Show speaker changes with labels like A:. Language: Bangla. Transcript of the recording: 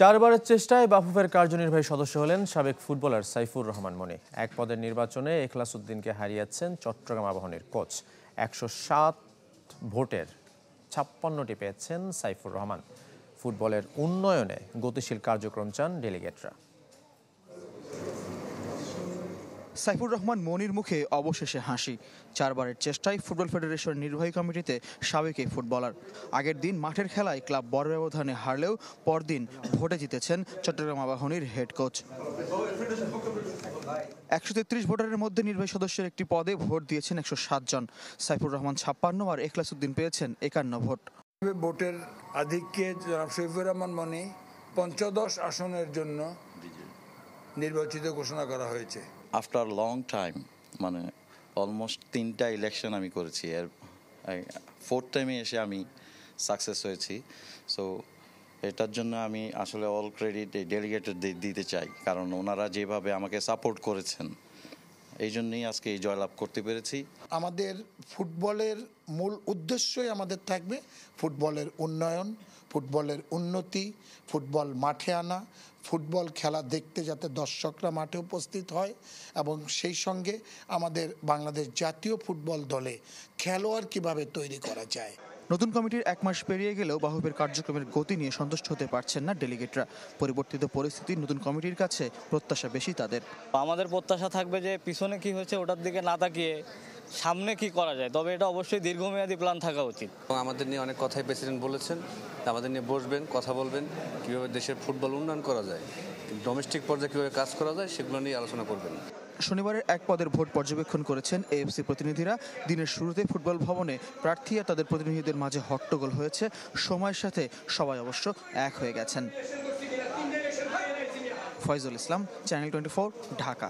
A: চারবারের চেষ্টায় বাফুফের কার্যনির্বাহী সদস্য হলেন সাবেক ফুটবলার সাইফুর রহমান মনি। এক পদের নির্বাচনে এখলাস উদ্দিনকে হারিয়েছেন চট্টগ্রাম আবাহনীর কোচ। ১০৭ ভোটের ৫৬টি পেয়েছেন সাইফুর রহমান। ফুটবলের উন্নয়নে গতিশীল কার্যক্রম চান ডেলিগেটরা।
B: সাইফুর রহমান মনির মুখে অবশেষে হাসি। চারবারের চেষ্টায় ফুটবল ফেডারেশনের নির্বাহী কমিটিতে সাবেক এই ফুটবলার। আগের দিন মাঠের খেলায় ক্লাব বড় ব্যবধানে হারলেও পরদিন ভোটে জিতেছেন চট্টগ্রাম আবাহনীর হেড কোচ। ১৩৩ ভোটারের মধ্যে নির্বাহী সদস্যের একটি পদে ভোট দিয়েছেন ১০৭ জন। সাইফুর রহমান ৫৬ আর এখলাস উদ্দিন পেয়েছেন ৫১ ভোট।
C: ভোটের আধিক্যে জনাব সাইফুর রহমান মনি পঞ্চদশ আসনের জন্য নির্বাচিত ঘোষণা করা হয়েছে।
D: আফটার লং টাইম, মানে অলমোস্ট 3টা ইলেকশন আমি করেছি, এর 4th টাইমে এসে আমি সাকসেস হয়েছি। সো এটার জন্য আমি আসলে অল ক্রেডিট এই ডেলিগেটদের দিতে চাই, কারণ ওনারা যেভাবে আমাকে সাপোর্ট করেছেন, এই জন্যই আজকে এই জয়লাভ করতে পেরেছি।
E: আমাদের ফুটবলের মূল উদ্দেশ্যই আমাদের থাকবে ফুটবলের উন্নয়ন, ফুটবলের উন্নতি, ফুটবল মাঠে আনা, ফুটবল খেলা দেখতে যাতে দর্শকরা মাঠে উপস্থিত হয় এবং সেই সঙ্গে আমাদের বাংলাদেশ জাতীয় ফুটবল দলে খেলোয়াড় কিভাবে তৈরি করা যায়।
B: নতুন কমিটির 1 মাস পেরিয়ে গেলেও বাফুফের কার্যক্রমের গতি নিয়ে সন্তুষ্ট হতে পারছেন না ডেলিগেটরা। পরিবর্তিত পরিস্থিতি নতুন কমিটির কাছে প্রত্যাশা বেশি তাদের।
F: আমাদের প্রত্যাশা থাকবে যে পিছনে কি হয়েছে ওটার দিকে না তাকিয়ে সামনে কি করা যায়, তবে এটা অবশ্যই দীর্ঘমেয়াদী প্ল্যান থাকা উচিত।
G: আমাদের নিয়ে অনেক কথাই প্রেসিডেন্ট বলেছেন, আমাদের নিয়ে বসবেন, কথা বলবেন, কীভাবে দেশের ফুটবল উন্নয়ন করা যায়, ডোমেস্টিক পর্যায়ে কীভাবে কাজ করা যায় সেগুলো নিয়ে আলোচনা করবেন।
B: শনিবারের 1 পদের ভোট পর্যবেক্ষণ করেছেন এএফসি প্রতিনিধিরা। দিনের শুরুতে ফুটবল ভবনে প্রার্থী আর তাদের প্রতিনিধিদের মাঝে হট্টগোল হয়েছে। সময়ের সাথে সবাই অবশ্য এক হয়ে গেছেন। ফয়জুল ইসলাম, চ্যানেল 24, ঢাকা।